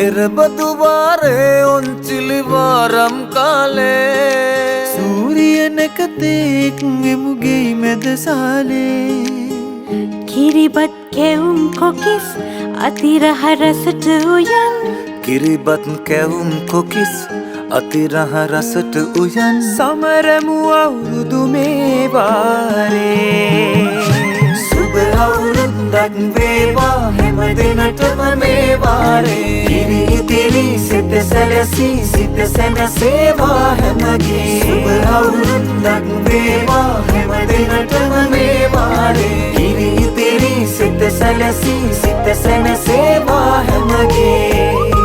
එරබදුවාරේ ඔන්චිලි වාරම් කාලේ සූරියනකතෙක් එමුගේ මැදසාලේ කිරිබත් කැවුම් කොකිස් අතිරහ රසට උයන් කිරිබත් කැවුම් කොකිස් අතිරහ රසට උයන් සමරමු අවුරුදු මේ වාරේ සුබ අවුරුද්දක් වේවා හැම දිනටම මේ වාරේ කිරි ඉදිරි සිත සැලසී සිත සැනසේවා හැමගේ සුබ අවුරුද්දක් වේවා හැම දිනටම මේ වාරේ කිරි ඉදිරි සිත සැලසී සිත සැනසේවා හැමගේ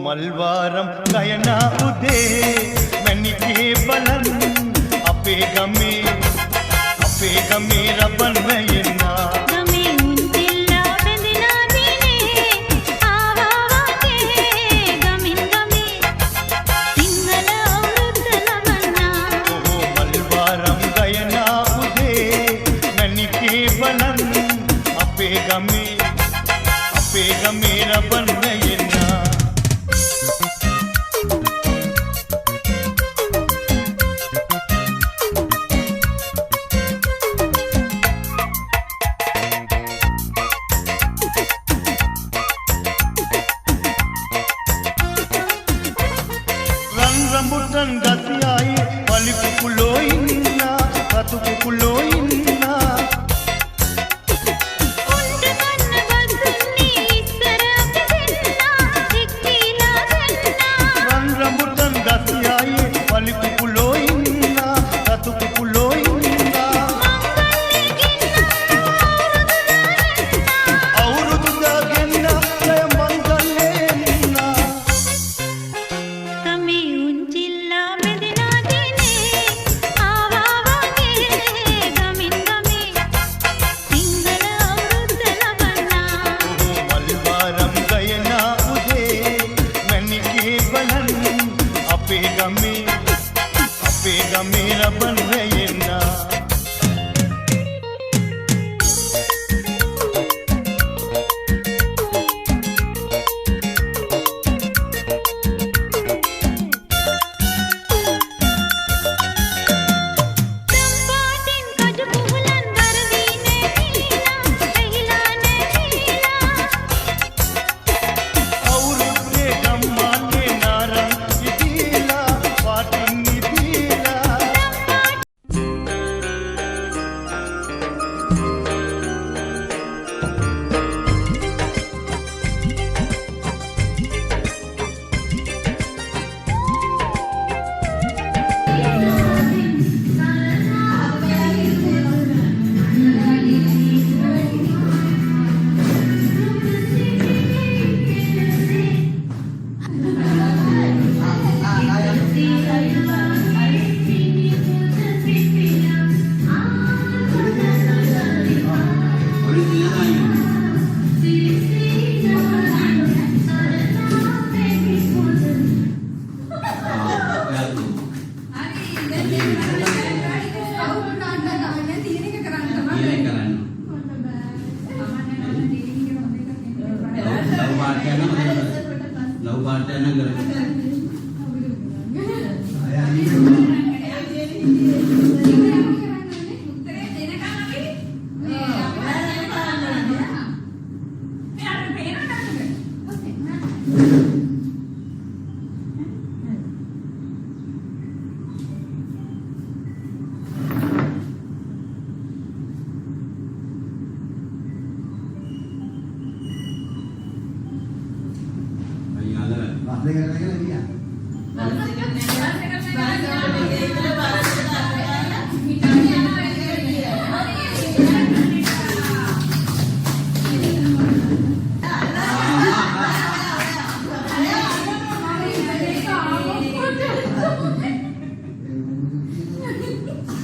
මල්වාරම් ගයනා උදේ මැණිකේ බලන් අපේ ගමේ රබන් වැයෙනා ගමේ උන්තිල්ලා බැඳිලා දිනේ ආවා වගේ ගමින් ගමේ සිංහල අවුරුද්ද ලබන්නා මල්වාරම් ගයනා උදේ මැණිකේ බලන් අපේ ගමේ රබන් වැයෙනා rambutan gatiai wali kukulo inna ratu kukulo inna උන්ට කන්න බදුන්නේ ඉස්සර අපි දෙන්නා එක්කීලා දෙන්නා rambutan gatiai wali kukulo inna ratu kukulo inna අවුරුදු දාගෙන්න ජය මංගලෙන්නා ගමේ උන්චිල්ලා බැඳිලා දිනේ ආවා වගේ ගමින් ගමේ සිංහල අවුරුද්ද ලබන්නා මල්වාරම් ගයනා උදේ මැණිකේ බලන් අපේ ගමේ රබන් වැයෙනා සම්පාටින් කඩු කුහුලන් වරදී නැතිලා ඇහිලා නැතිලා අවුරුද්දේ ගම්මානේ නාරං ඉදීලා පාටින් ඉදීලා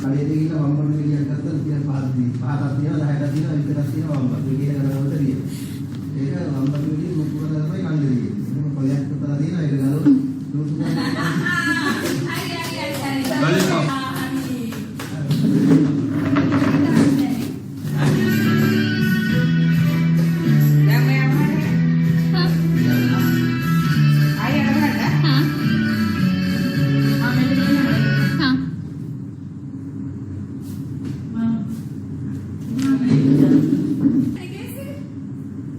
කඩේට ගිහින් වම්බන් විලියක් ගත්තා රුපියල් 5ක් තියෙනවා 10ක් තියෙනවා 20ක් තියෙනවා වම්බන් විලිය ගන්නකොට දිය. ඒක වම්බන් විලිය මුකුණ තමයි කන්නේ දිය. ඒක කොලයක් පුතලා තියෙනවා ඒක ගලවලා දුරු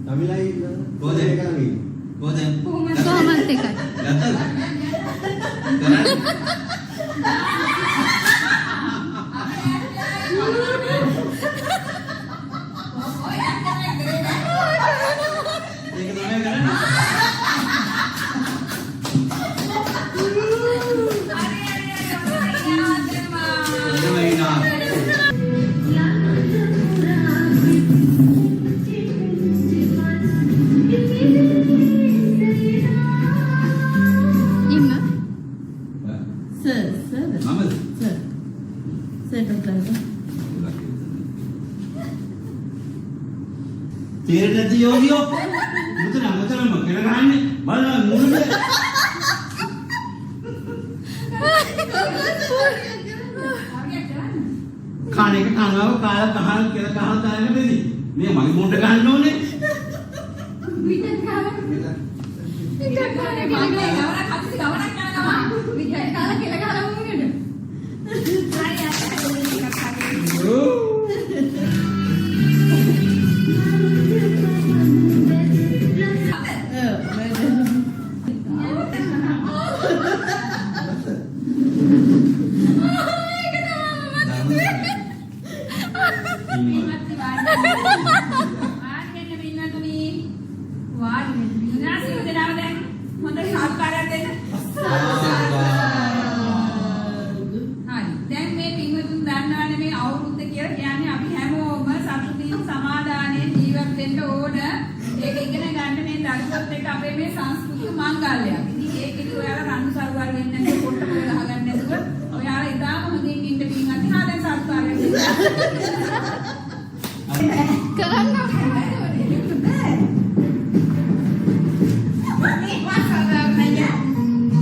Tamilai Boleh. kami. Boleh. කොහොමද එකයි? Gatal. ඒක තමයි කරන්නේ. තමයි නා. ඉන්න. මමද? තේරෙන්නේ නැති යෝගියෝ මුතරම කෙල ගහන්නේ බලන්න මුණද කාණ එක කනවා කාලා කහල් කෙල කහල් තරගෙන බෙදී මේ මගේ මුණ්ඩ ගන්න ඕනේ දැන් මේ පින්වතුන් දන්නවනේ මේ අවුරුද්ද කියලා කියන්නේ අපි හැමෝම සතුටින් සමාදානයෙන් ජීවත් වෙන්න ඕන. ඒක ඉගෙන ගන්න මේ දරුවොත් එක්ක අපේ මේ සංස්කෘතික මංගල්‍යයක්. ඉතින් ඒකෙදි ඔයාලා රණ්ඩු සරුවල් වෙන්නේ නැතුව පොට්ට පොළ ගහගන්න නැතුව ඔයාලා ඉතාලම හොඳින් ඉන්න පින්වත්. හා දැන් සත්කාරයක් කරන්න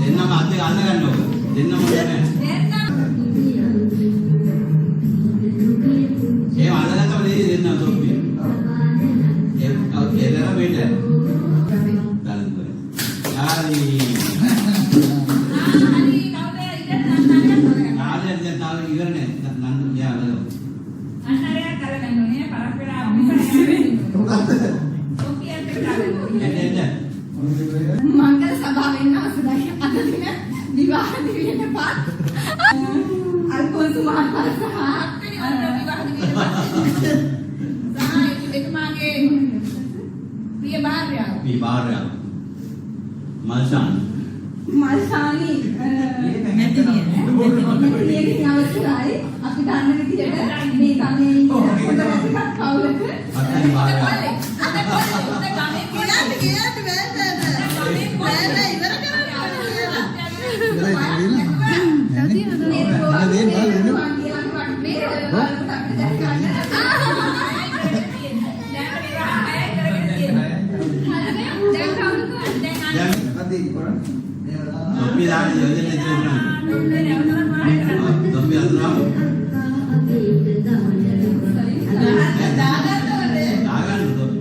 දෙන්නම අතේ අල්ල ගන්න ඕක දෙන්නම නෑ ඒ අල්ලගත්තම දෙන්න තොප්පි ඒ දර මෙන්න ගන්න හරි ආලෙන් දැන් තාම ඉවරනේ නන්න මෙයා අල්ලගමු අන්නරයක් කරගන්න ඕනේ පරක් වෙලා අපි කොපියක් කරගන්න එන්න මංගල සභාවෙන් අවසරයි අද දින විවාහ දිවියට පත් අල්පොන්සු මහත්මයා සහ විවාහ දිවියට පත් සහ එතුමාගේ ප්‍රිය භාර්යාව විභාරය මල්සානි නැතිනියගේ අවසරයි අපි දන්න විදිහට මේ ගමේ ඉන්න පොඩ ටිකක් කවුලක අතේ භාරය Nanti korang. තොප්පි දාන්න යොදෙන්න දෙන්න තොප්පි අතුරා දාගන්න තොප්පි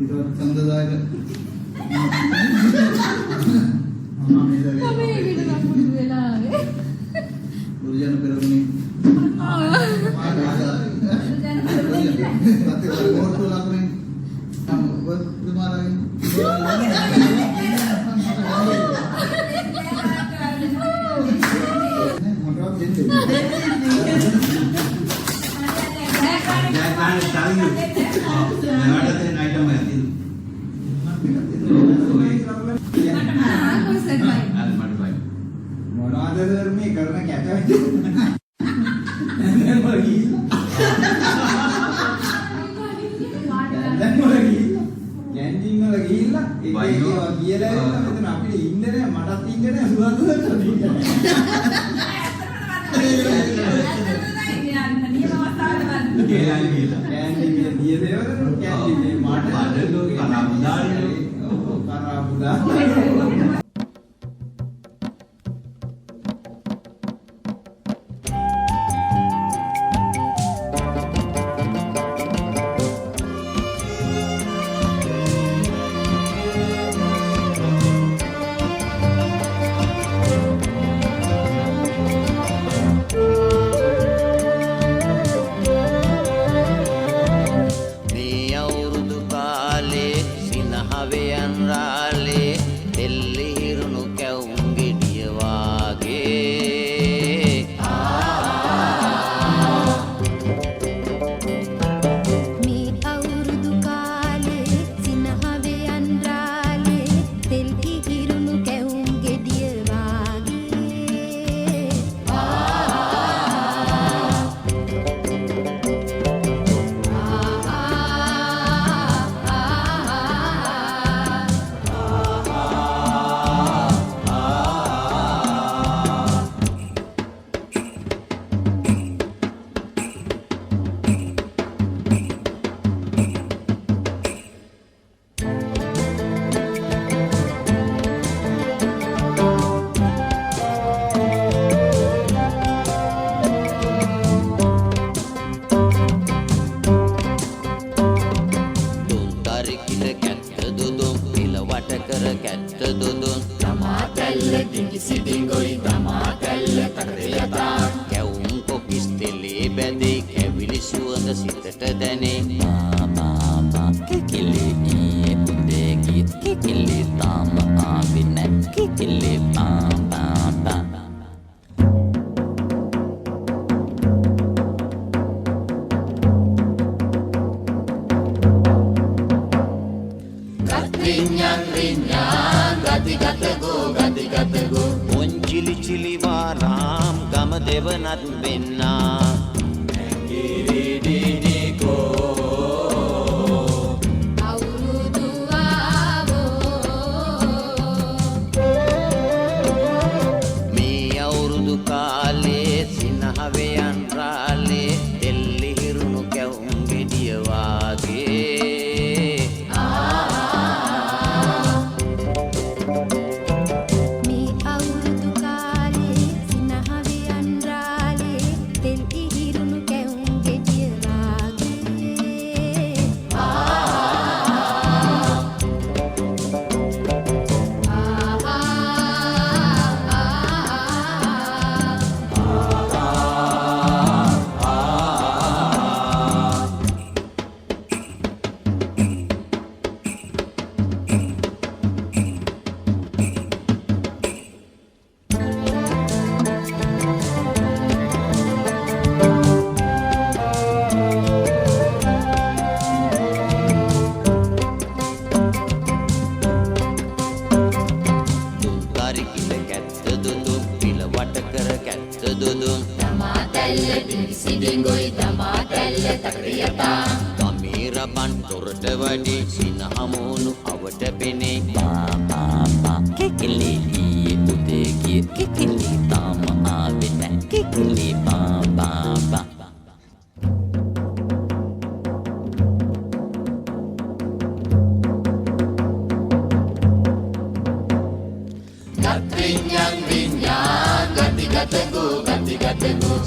Itu සම්දදායක බුදුජන පෙරමුණේ ධර්මයේ කරන කැත දැන් වල ගිහිල්ලා කැන්ටින් වල ගිහිල්ලා ඒකේවා කියලා ඉන්න මෙතන අපිට ඉන්න නෑ මටත් ඉන්න නෑ සුවඳුරට ඉන්න නෑ කැන්ටින් දිය දේවල කැන්ටින් මට කරාබුදා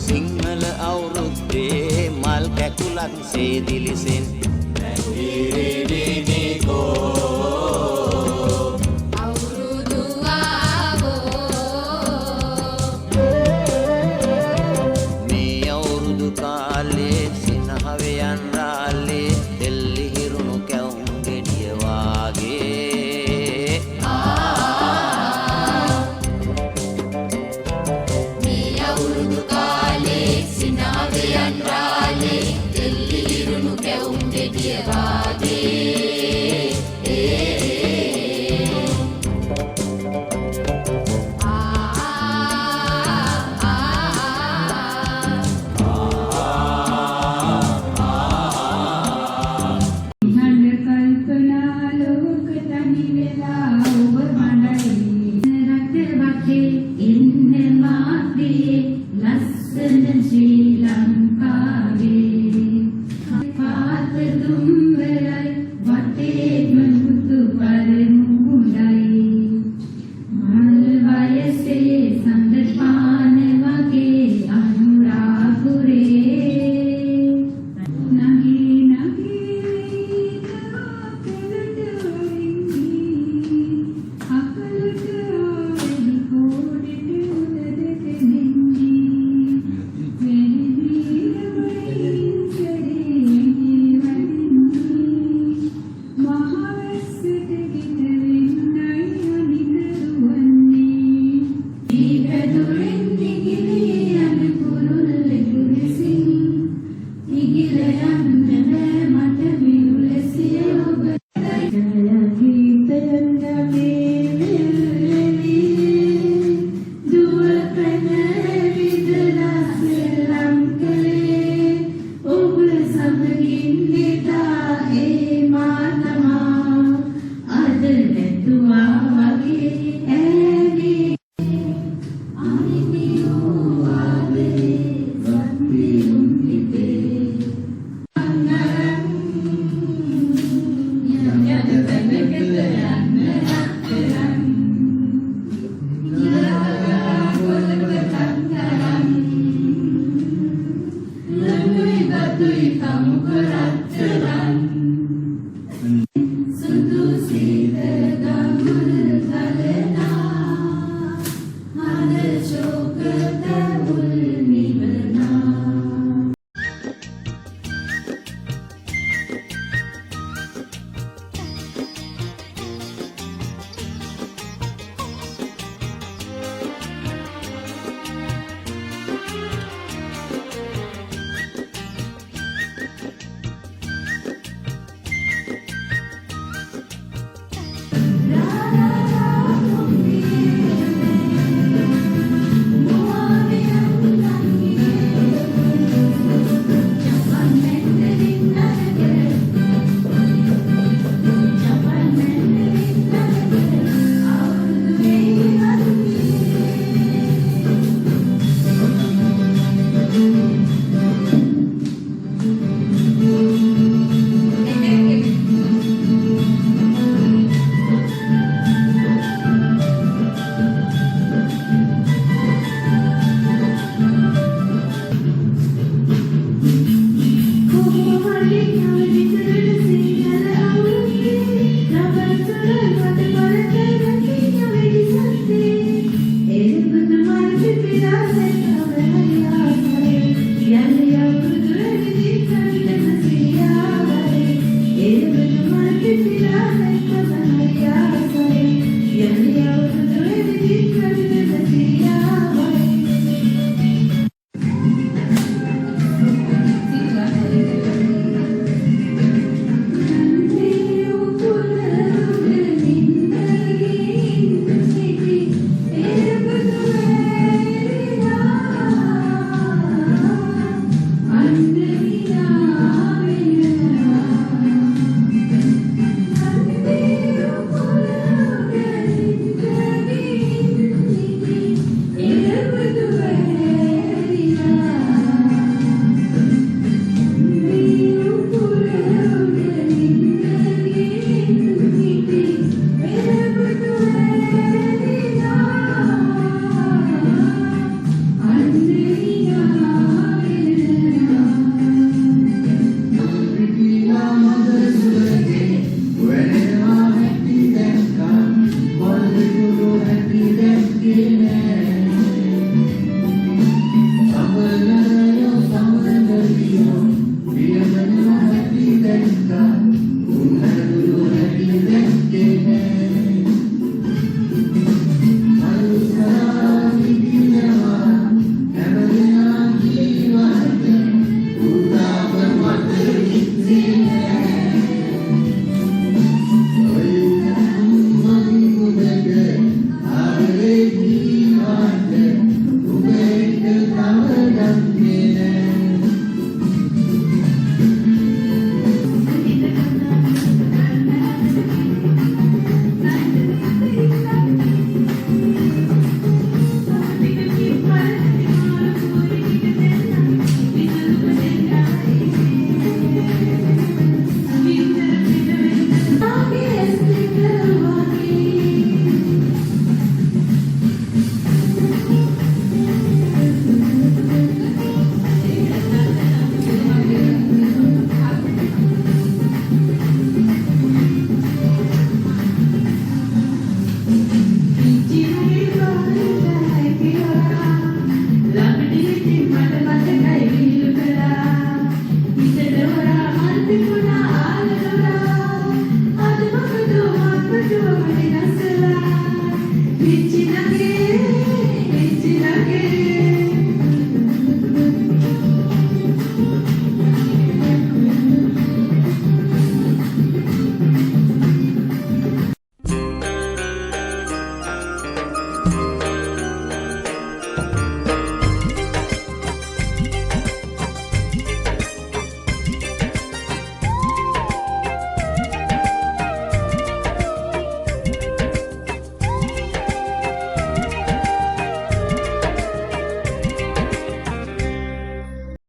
සිංහල අවුරුද්දේ මල් කැකුලක් සේ දිලිසෙන් මේ අවුරුදු කාලේ සිනහවයන් රාලේ දෙල්ලි හිරුණු කැවුම් ගෙඩිය වාගේ මේ අවුරුදු කාලේ සිනහවයන් රාලේ දෙල්ලි හිරුණු කැවුම් ගෙඩිය වාගේ